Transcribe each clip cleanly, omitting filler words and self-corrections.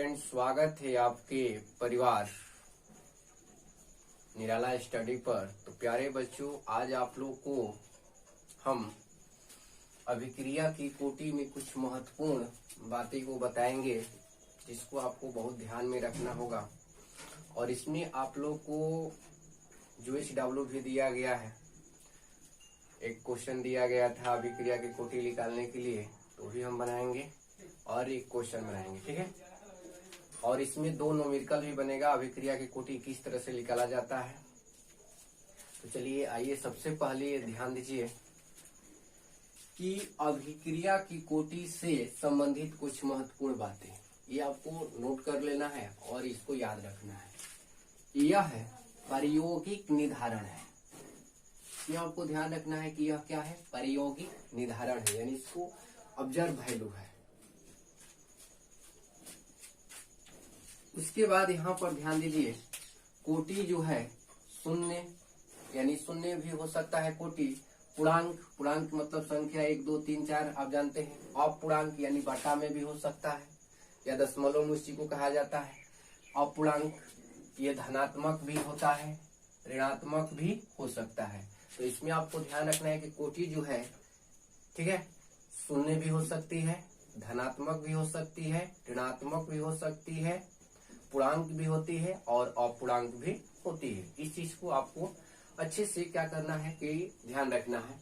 Friends, स्वागत है आपके परिवार निराला स्टडी पर। तो प्यारे बच्चों, आज आप लोग को हम अभिक्रिया की कोटि में कुछ महत्वपूर्ण बातें को बताएंगे, जिसको आपको बहुत ध्यान में रखना होगा। और इसमें आप लोग को जो HW भी दिया गया है, एक क्वेश्चन दिया गया था अभिक्रिया की कोटि निकालने के लिए, तो भी हम बनाएंगे और एक क्वेश्चन बनाएंगे, ठीक है। और इसमें 2 न्यूमेरिकल भी बनेगा, अभिक्रिया की कोटि किस तरह से निकाला जाता है। तो चलिए आइए, सबसे पहले ध्यान दीजिए कि अभिक्रिया की कोटि से संबंधित कुछ महत्वपूर्ण बातें, ये आपको नोट कर लेना है और इसको याद रखना है। यह प्रायोगिक निर्धारण है, यह आपको ध्यान रखना है कि यह क्या है, प्रायोगिक निर्धारण है, यानी इसको ऑब्जर्व वैल्यू है। उसके बाद यहाँ पर ध्यान दीजिए, कोटि जो है शून्य, यानी शून्य भी हो सकता है कोटि। पूर्णांक, पूर्णांक मतलब संख्या 1 2 3 4 आप जानते हैं। अपूर्णांक यानी बटा में भी हो सकता है, या दशमलव उसी को कहा जाता है। अपूर्णांक ये धनात्मक भी होता है, ऋणात्मक भी हो सकता है। तो इसमें आपको ध्यान रखना है कि कोटि जो है, ठीक है, शून्य भी हो सकती है, धनात्मक भी हो सकती है, ऋणात्मक भी हो सकती है, पूर्णांक भी होती है और अपूर्णांक भी होती है। इस चीज को आपको अच्छे से क्या करना है कि ध्यान रखना है,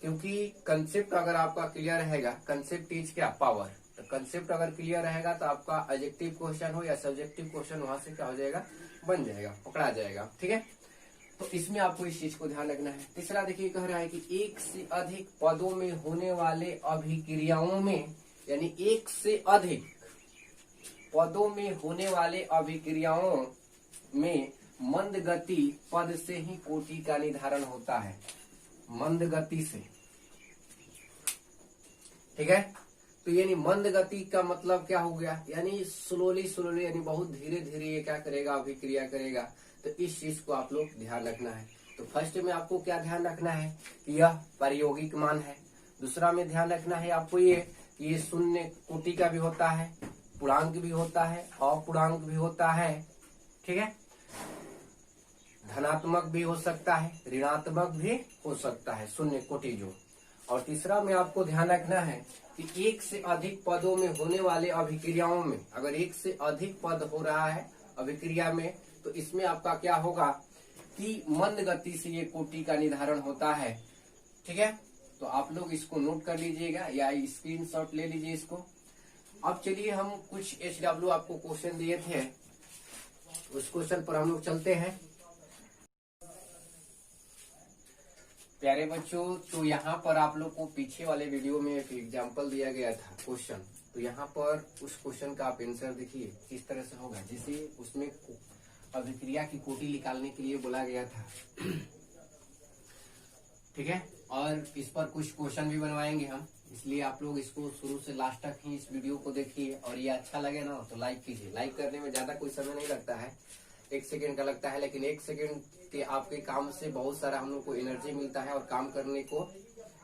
क्योंकि कंसेप्ट अगर आपका क्लियर रहेगा, कंसेप्ट इज क्या, पावर। तो कंसेप्ट अगर क्लियर रहेगा तो आपका ऑब्जेक्टिव क्वेश्चन हो या सब्जेक्टिव क्वेश्चन वहां से क्या हो जाएगा, बन जाएगा, पकड़ा जाएगा, ठीक है। तो इसमें आपको इस चीज को ध्यान रखना है। तीसरा देखिए, कह रहा है कि एक से अधिक पदों में होने वाले अभिक्रियाओं में, यानी एक से अधिक पदों में होने वाले अभिक्रियाओं में मंद गति पद से ही कोटि का निर्धारण होता है, मंद गति से, ठीक है। तो यानी मंद गति का मतलब क्या हो गया, यानी स्लोली स्लोली, यानी बहुत धीरे धीरे ये क्या करेगा, अभिक्रिया करेगा। तो इस चीज को आप लोग ध्यान रखना है। तो फर्स्ट में आपको क्या ध्यान रखना है कि यह प्रायोगिक मान है। दूसरा में ध्यान रखना है आपको ये शून्य कोटि का भी होता है, पूर्णांक भी होता है, अपूर्णांक भी होता है, ठीक है, धनात्मक भी हो सकता है, ऋणात्मक भी हो सकता है, शून्य कोटि जो। और तीसरा में आपको ध्यान रखना है कि एक से अधिक पदों में होने वाले अभिक्रियाओं में, अगर एक से अधिक पद हो रहा है अभिक्रिया में, तो इसमें आपका क्या होगा कि मंद गति से ये कोटि का निर्धारण होता है, ठीक है। तो आप लोग इसको नोट कर लीजिएगा या स्क्रीनशॉट ले लीजिए इसको। अब चलिए, हम कुछ HW आपको क्वेश्चन दिए थे, उस क्वेश्चन पर हम लोग चलते हैं। प्यारे बच्चों, तो यहाँ पर आप लोग को पीछे वाले वीडियो में एक एग्जाम्पल दिया गया था क्वेश्चन। तो यहाँ पर उस क्वेश्चन का आप आंसर देखिए किस तरह से होगा, जिसे उसमें अभिक्रिया की कोटि निकालने के लिए बोला गया था, ठीक है। और इस पर कुछ क्वेश्चन भी बनवाएंगे हम, इसलिए आप लोग इसको शुरू से लास्ट तक ही इस वीडियो को देखिए। और ये अच्छा लगे ना तो लाइक कीजिए। लाइक करने में ज्यादा कोई समय नहीं लगता है, 1 सेकेंड का लगता है, लेकिन 1 सेकेंड के आपके काम से बहुत सारा हम लोग को एनर्जी मिलता है और काम करने को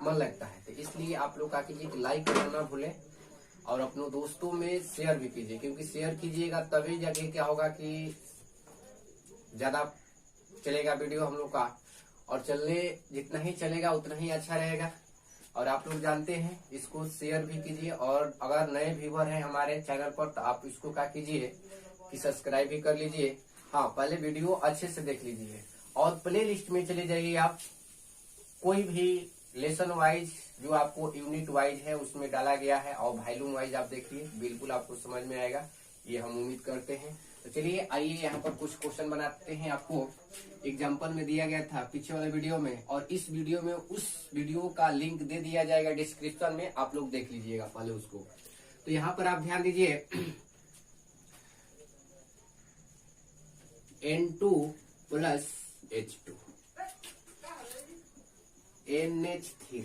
मन लगता है। तो इसलिए आप लोग क्या कीजिए कि लाइक करना ना भूलें और अपनों दोस्तों में शेयर भी कीजिए, क्योंकि शेयर कीजिएगा तभी जाके क्या होगा कि ज्यादा चलेगा वीडियो हम लोग का, और चलने जितना ही चलेगा उतना ही अच्छा रहेगा। और आप लोग जानते हैं, इसको शेयर भी कीजिए। और अगर नए व्यूअर हैं हमारे चैनल पर, तो आप इसको क्या कीजिए कि सब्सक्राइब भी कर लीजिए। हाँ, पहले वीडियो अच्छे से देख लीजिए और प्ले लिस्ट में चले जाइए। आप कोई भी लेसन वाइज जो आपको यूनिट वाइज है उसमें डाला गया है, और वॉल्यूम वाइज आप देखिए, बिल्कुल आपको समझ में आएगा, ये हम उम्मीद करते हैं। तो चलिए आइए, यहाँ पर कुछ क्वेश्चन बनाते हैं। आपको एग्जाम्पल में दिया गया था पीछे वाले वीडियो में, और इस वीडियो में उस वीडियो का लिंक दे दिया जाएगा डिस्क्रिप्शन में, आप लोग देख लीजिएगा पहले उसको। तो यहाँ पर आप ध्यान दीजिए, N2 प्लस H2 NH3,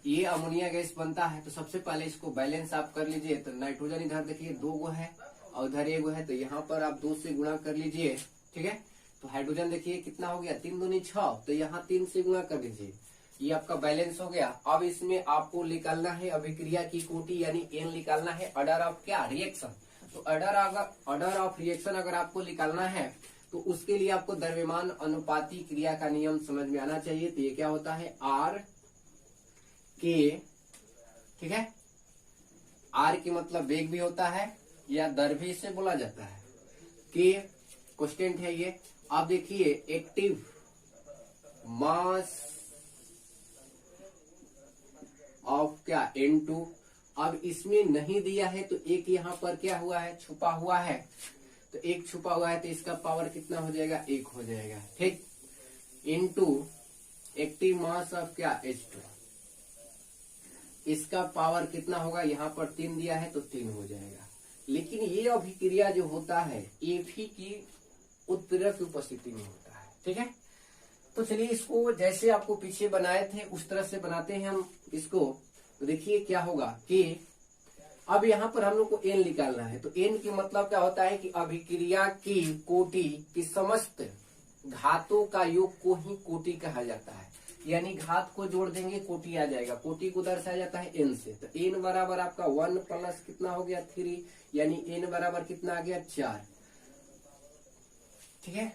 ये अमोनिया गैस बनता है। तो सबसे पहले इसको बैलेंस आप कर लीजिए। तो नाइट्रोजन इधर देखिए 2 गो है और इधर 1 गो है, तो यहाँ पर आप 2 से गुणा कर लीजिए, ठीक है। तो हाइड्रोजन देखिए कितना हो गया, 3 दूनी 6, तो यहाँ 3 से गुणा कर लीजिए। ये आपका बैलेंस हो गया। अब इसमें आपको निकालना है अभिक्रिया की कोटि यानी एन निकालना है, ऑर्डर ऑफ क्या रिएक्शन। तो ऑर्डर ऑफ रिएक्शन अगर आपको निकालना है तो उसके लिए आपको द्रव्यमान अनुपाती क्रिया का नियम समझ में आना चाहिए। तो ये क्या होता है आर के, ठीक है, आर की मतलब वेग भी होता है या दर भी इसे बोला जाता है। के कांस्टेंट है ये। आप देखिए एक्टिव मास ऑफ क्या N2, अब इसमें नहीं दिया है तो एक यहाँ पर क्या हुआ है छुपा हुआ है, तो एक छुपा हुआ है तो इसका पावर कितना हो जाएगा 1 हो जाएगा, ठीक। इनटू एक्टिव मास ऑफ क्या H2, इसका पावर कितना होगा, यहाँ पर 3 दिया है तो 3 हो जाएगा। लेकिन ये अभिक्रिया जो होता है Fe की उत्प्रेरक की उपस्थिति में होता है, ठीक है। तो चलिए इसको जैसे आपको पीछे बनाए थे उस तरह से बनाते हैं हम इसको। तो देखिए क्या होगा कि अब यहाँ पर हम लोग को एन निकालना है। तो एन की मतलब क्या होता है कि अभिक्रिया की कोटि की समस्त घातों का योग को ही कोटि कहा जाता है, यानी घात को जोड़ देंगे कोटि आ जाएगा। कोटि को दर्शाया जाता है एन से। तो एन बराबर आपका 1 प्लस कितना हो गया 3, यानी एन बराबर कितना आ गया 4, ठीक है।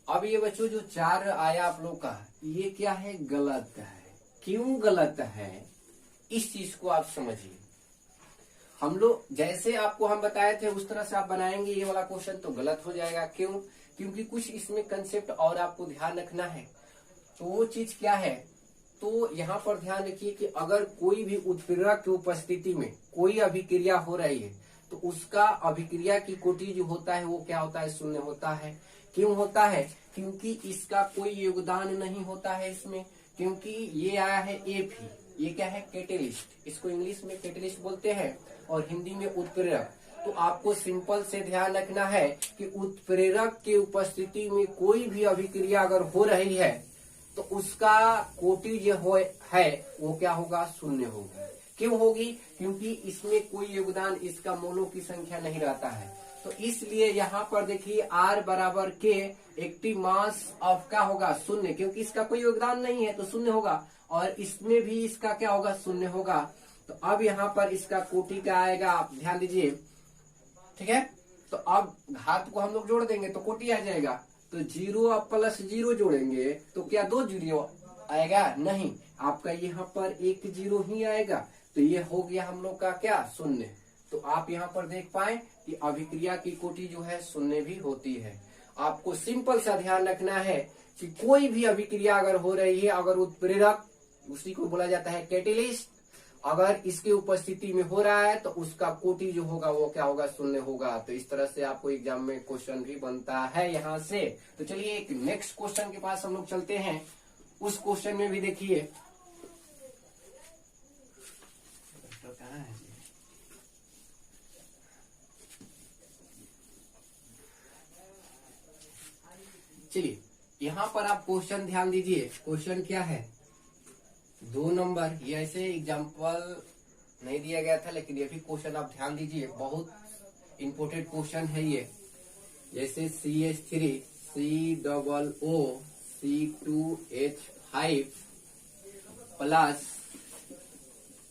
अब ये बच्चों जो 4 आया आप लोग का ये क्या है गलत है। क्यों गलत है इस चीज को आप समझिए। हम लोग जैसे आपको हम बताए थे उस तरह से आप बनाएंगे ये वाला क्वेश्चन तो गलत हो जाएगा। क्यों? क्योंकि कुछ इसमें कंसेप्ट और आपको ध्यान रखना है। तो वो चीज क्या है, तो यहाँ पर ध्यान रखिए कि अगर कोई भी उत्प्रेरक की उपस्थिति में कोई अभिक्रिया हो रही है तो उसका अभिक्रिया की कोटि जो होता है वो क्या होता है 0 होता है। क्यों होता है? क्योंकि इसका कोई योगदान नहीं होता है इसमें, क्योंकि ये आया है Fe, ये क्या है कैटेलिस्ट, इसको इंग्लिश में कैटेलिस्ट बोलते हैं और हिंदी में उत्प्रेरक। तो आपको सिंपल से ध्यान रखना है कि उत्प्रेरक की उपस्थिति में कोई भी अभिक्रिया अगर हो रही है तो उसका कोटि जो है वो क्या होगा 0 होगा। क्यों होगी? क्योंकि इसमें कोई योगदान इसका मोलों की संख्या नहीं रहता है। तो इसलिए यहाँ पर देखिए R बराबर के एक्टिव मास ऑफ क्या होगा 0, क्योंकि इसका कोई योगदान नहीं है तो 0 होगा, और इसमें भी इसका क्या होगा 0 होगा। तो अब यहाँ पर इसका कोटि क्या आएगा आप ध्यान दीजिए, ठीक है। तो अब घात को हम लोग जोड़ देंगे तो कोटि आ जाएगा। तो 0 अब प्लस 0 जोड़ेंगे तो क्या 2 0 आएगा? नहीं, आपका यहाँ पर 1 0 ही आएगा। तो ये हो गया हम लोग का क्या 0। तो आप यहाँ पर देख पाए कि अभिक्रिया की कोटि जो है 0 भी होती है। आपको सिंपल सा ध्यान रखना है कि कोई भी अभिक्रिया अगर हो रही है, अगर उत्प्रेरक उसी को बोला जाता है कैटेलिस्ट, अगर इसकी उपस्थिति में हो रहा है तो उसका कोटि जो होगा वो क्या होगा 0 होगा। तो इस तरह से आपको एग्जाम में क्वेश्चन भी बनता है यहाँ से। तो चलिए एक नेक्स्ट क्वेश्चन के पास हम लोग चलते हैं। उस क्वेश्चन में भी देखिए चलिए यहाँ पर आप क्वेश्चन ध्यान दीजिए। क्वेश्चन क्या है 2 नंबर, ये ऐसे एग्जाम्पल नहीं दिया गया था लेकिन ये भी क्वेश्चन आप ध्यान दीजिए, बहुत इम्पोर्टेंट क्वेश्चन है ये। जैसे CH3 COO C2H5 plus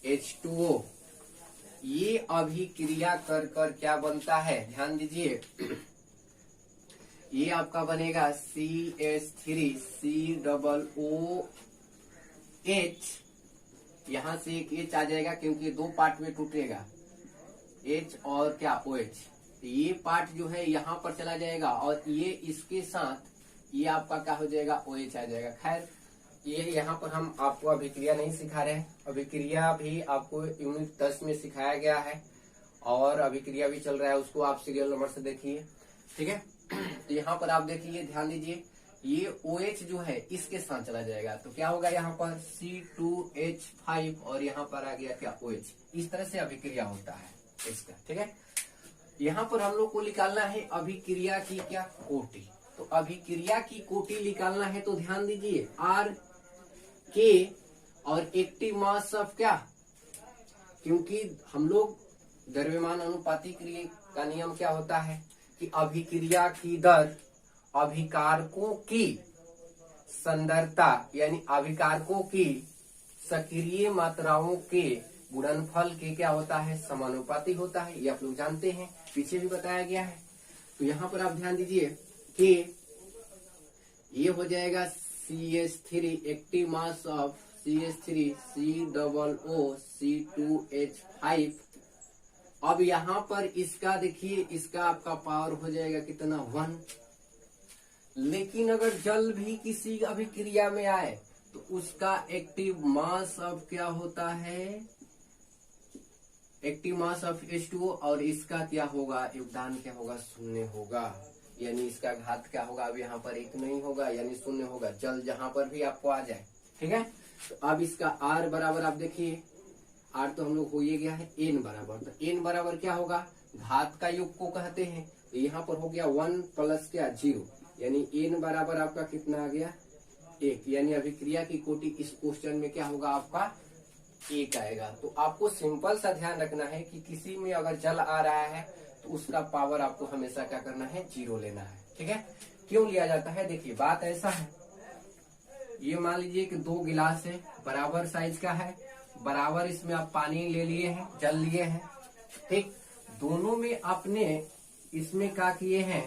H2O, ये अभिक्रिया कर कर क्या बनता है ध्यान दीजिए। ये आपका बनेगा CH3 COOH, यहाँ से एक H आ जाएगा क्योंकि 2 पार्ट में टूटेगा, H और क्या OH। ये पार्ट जो है यहाँ पर चला जाएगा और ये इसके साथ ये आपका क्या हो जाएगा OH आ जाएगा। खैर ये यहाँ पर हम आपको अभिक्रिया नहीं सिखा रहे हैं, अभिक्रिया भी आपको यूनिट 10 में सिखाया गया है और अभिक्रिया भी चल रहा है, उसको आप सीरियल नंबर से देखिए, ठीक है। तो यहाँ पर आप देखिए ध्यान दीजिए, ये OH जो है इसके साथ चला जाएगा तो क्या होगा यहाँ पर C2H5 और यहाँ पर आ गया क्या OH। इस तरह से अभिक्रिया होता है इसका, ठीक है। यहाँ पर हम लोग को निकालना है अभिक्रिया की क्या कोटि। तो अभिक्रिया की कोटि निकालना है तो ध्यान दीजिए R K और एक्टिव मास ऑफ क्या, क्योंकि हम लोग द्रव्यमान अनुपाती क्रिया का नियम क्या होता है कि अभिक्रिया की दर अभिकारकों की संदरता यानी अभिकारकों की सक्रिय मात्राओं के गुणनफल के क्या होता है, समानुपाती होता है। ये आप लोग जानते हैं, पीछे भी बताया गया है। तो यहाँ पर आप ध्यान दीजिए कि ये हो जाएगा CH3 active mass of CH3 COO C2H5। अब यहाँ पर इसका देखिए, इसका आपका पावर हो जाएगा कितना, 1। लेकिन अगर जल भी किसी अभिक्रिया में आए तो उसका एक्टिव मास ऑफ क्या होता है, एक्टिव मास ऑफ H2O, और इसका क्या होगा, योगदान क्या होगा, 0 होगा। यानी इसका घात क्या होगा, अब यहाँ पर 1 नहीं होगा, यानी 0 होगा, जल जहां पर भी आपको आ जाए। ठीक है, तो अब इसका R बराबर आप देखिए, R तो हम लोग हो ही गया है, N बराबर, तो N बराबर क्या होगा, घात का योग को कहते हैं। तो यहाँ पर हो गया 1 प्लस क्या, 0, यानी N बराबर आपका कितना आ गया, 1। यानी अभिक्रिया की कोटि इस क्वेश्चन में क्या होगा, आपका 1 आएगा। तो आपको सिंपल सा ध्यान रखना है कि किसी में अगर जल आ रहा है तो उसका पावर आपको हमेशा क्या करना है, 0 लेना है। ठीक है, क्यों लिया जाता है, देखिए बात ऐसा है, ये मान लीजिए कि 2 गिलास है, बराबर साइज का है, बराबर इसमें आप पानी ले लिए हैं, जल लिए हैं। ठीक, दोनों में आपने इसमें क्या किए हैं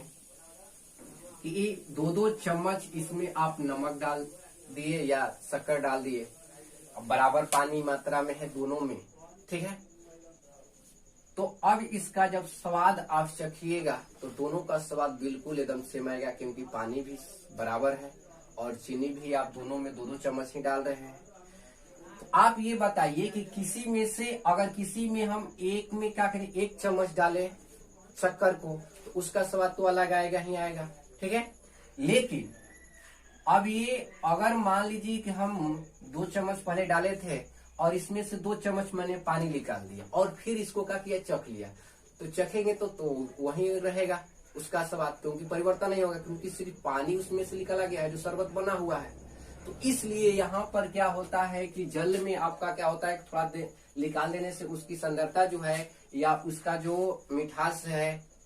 कि 2-2 चम्मच इसमें आप नमक डाल दिए या शक्कर डाल दिए, बराबर पानी मात्रा में है दोनों में। ठीक है, तो अब इसका जब स्वाद आप चखिएगा तो दोनों का स्वाद बिल्कुल एकदम सेम आएगा, क्योंकि पानी भी बराबर है और चीनी भी आप दोनों में 2-2 चम्मच ही डाल रहे हैं। तो आप ये बताइए कि किसी में से अगर किसी में हम एक में क्या करें, 1 चम्मच डालें शक्कर को, तो उसका स्वाद तो अलग आएगा ही आएगा। ठीक है, लेकिन अब ये अगर मान लीजिए कि हम 2 चम्मच पहले डाले थे और इसमें से 2 चम्मच मैंने पानी निकाल दिया और फिर इसको क्या किया, चख लिया, तो चखेंगे तो वही रहेगा उसका स्वाद, क्योंकि परिवर्तन नहीं होगा, क्योंकि सिर्फ पानी उसमें से निकाला गया है जो शरबत बना हुआ है। तो इसलिए यहाँ पर क्या होता है कि जल में आपका क्या होता है, थोड़ा निकाल देने से उसकी सुंदरता जो है या उसका जो मिठास है,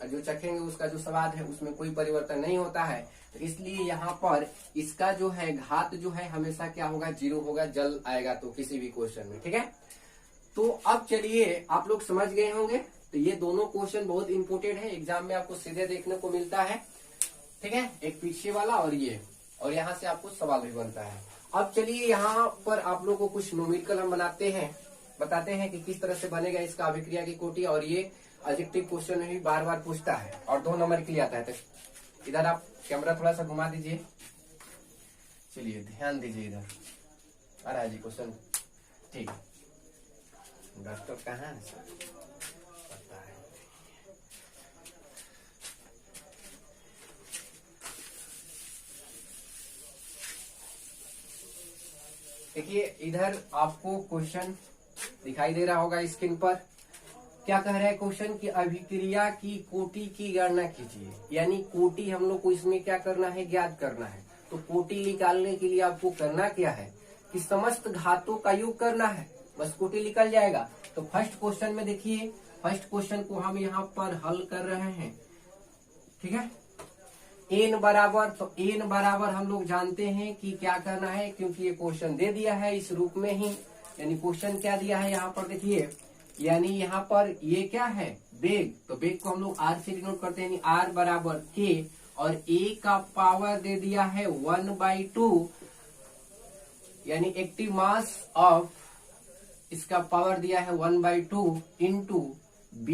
जो चखेंगे उसका जो स्वाद है, उसमें कोई परिवर्तन नहीं होता है। तो इसलिए यहाँ पर इसका जो है घात जो है हमेशा क्या होगा, 0 होगा, जल आएगा तो किसी भी क्वेश्चन में। ठीक है, तो अब चलिए आप लोग समझ गए होंगे। तो ये दोनों क्वेश्चन बहुत इंपोर्टेंट है, एग्जाम में आपको सीधे देखने को मिलता है। ठीक है, एक पीछे वाला और ये, और यहाँ से आपको सवाल भी बनता है। अब चलिए यहाँ पर आप लोग को कुछ न्यूमेरिकल हम बनाते हैं, बताते हैं कि किस तरह से बनेगा इसका अभिक्रिया की कोटि, और ये ऑब्जेक्टिव क्वेश्चन में भी बार बार पूछता है और 2 नंबर के लिए आता है। तो इधर आप कैमरा थोड़ा सा घुमा दीजिए, चलिए ध्यान दीजिए इधर, आ रहा है जी क्वेश्चन। ठीक, डॉक्टर कहाँ है सर, पता है। देखिए इधर आपको क्वेश्चन दिखाई दे रहा होगा स्क्रीन पर। क्या कह रहा है क्वेश्चन की अभिक्रिया की कोटि की गणना कीजिए, यानी कोटि हम लोग को इसमें क्या करना है, ज्ञात करना है। तो कोटि निकालने के लिए आपको करना क्या है कि समस्त घातों का योग करना है, बस कोटि निकल जाएगा। तो फर्स्ट क्वेश्चन में देखिए, फर्स्ट क्वेश्चन को हम यहाँ पर हल कर रहे हैं। ठीक है, n बराबर, तो n बराबर हम लोग जानते हैं कि क्या करना है, क्योंकि ये क्वेश्चन दे दिया है इस रूप में ही। यानी क्वेश्चन क्या दिया है यहाँ पर देखिए, यानी यहाँ पर ये क्या है, वेग, तो वेग को हम लोग r से डिनोट करते हैं, r बराबर k, और a का पावर दे दिया है 1/2, यानी एक्टिव मास ऑफ, इसका पावर दिया है 1/2 into b,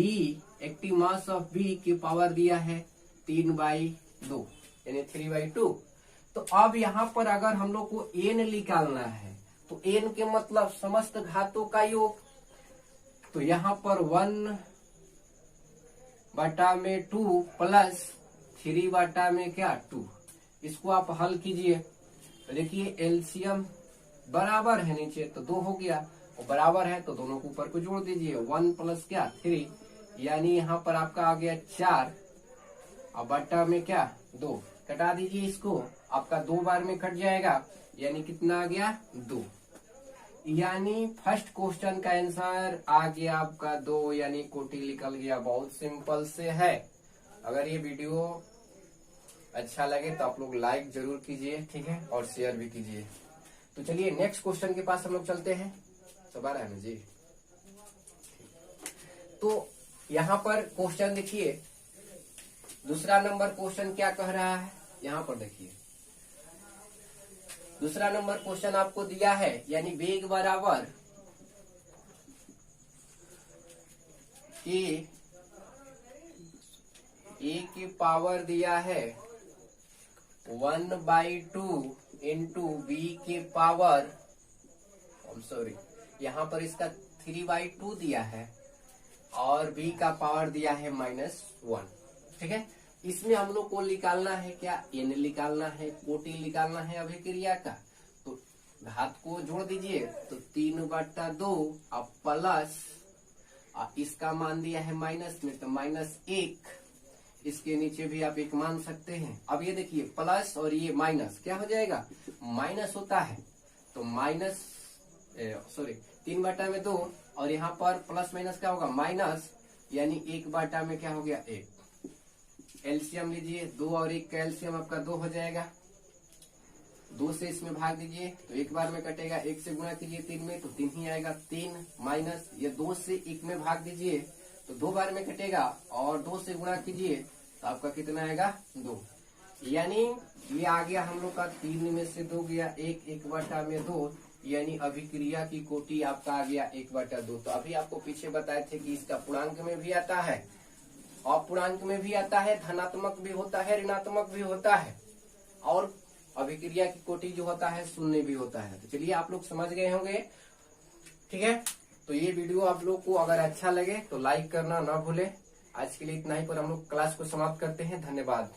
active mass of b की पावर दिया है 3/2, यानी 3/2। तो अब यहाँ पर अगर हम लोग को n निकालना है तो n के मतलब समस्त घातों का योग, तो यहाँ पर 1/2 प्लस 3/में क्या 2, इसको आप हल कीजिए। तो देखिए एलसीएम बराबर है नीचे तो 2 हो गया, और बराबर है तो दोनों को ऊपर को जोड़ दीजिए, 1 प्लस क्या 3, यानी यहाँ पर आपका आ गया 4, और बटा में क्या 2, कटा दीजिए इसको, आपका 2 बार में कट जाएगा, यानी कितना आ गया 2। यानी फर्स्ट क्वेश्चन का आंसर आ गया आपका 2, यानी कोटि निकल गया। बहुत सिंपल से है। अगर ये वीडियो अच्छा लगे तो आप लोग लाइक जरूर कीजिए, ठीक है, और शेयर भी कीजिए। तो चलिए नेक्स्ट क्वेश्चन के पास हम लोग चलते हैं। सब आ रहा है ना जी? तो यहाँ पर क्वेश्चन देखिए, दूसरा नंबर क्वेश्चन क्या कह रहा है, यहाँ पर देखिए दूसरा नंबर क्वेश्चन आपको दिया है, यानी वेग बराबर ए की पावर दिया है 1/2 इंटू बी के पावर, सॉरी यहाँ पर इसका 3/2 दिया है और b का पावर दिया है -1, ठीक है। इसमें हम लोग को निकालना है क्या, n निकालना है, कोटि निकालना है अभिक्रिया का। तो घात को जोड़ दीजिए, तो 3/2 अब प्लस इसका मान दिया है माइनस में, तो -1, इसके नीचे भी आप 1 मान सकते हैं। अब ये देखिए प्लस और ये माइनस क्या हो जाएगा, माइनस होता है तो माइनस 3/2 और यहाँ पर प्लस माइनस क्या होगा माइनस, यानी 1/2 में क्या हो गया 1। एलसीएम लीजिए, 2 और 1 का एलसीएम आपका 2 हो जाएगा। 2 से इसमें भाग दीजिए तो एक बार में कटेगा, 1 से गुणा कीजिए 3 में तो 3 ही आएगा, 3 माइनस ये 2 से 1 में भाग दीजिए तो 2 बार में कटेगा और 2 से गुणा कीजिए तो आपका कितना आएगा 2। यानी ये आ गया हम लोग का 3 में से 2 गया 1, 1/2, यानी अभिक्रिया की कोटि आपका आ गया 1/2। तो अभी आपको पीछे बताए थे कि इसका पूर्णांक में भी आता है, अपूर्णांक में भी आता है, धनात्मक भी होता है, ऋणात्मक भी होता है, और अभिक्रिया की कोटि जो होता है शून्य भी होता है। तो चलिए आप लोग समझ गए होंगे, ठीक है। तो ये वीडियो आप लोग को अगर अच्छा लगे तो लाइक करना ना भूले। आज के लिए इतना ही, पर हम लोग क्लास को समाप्त करते हैं। धन्यवाद।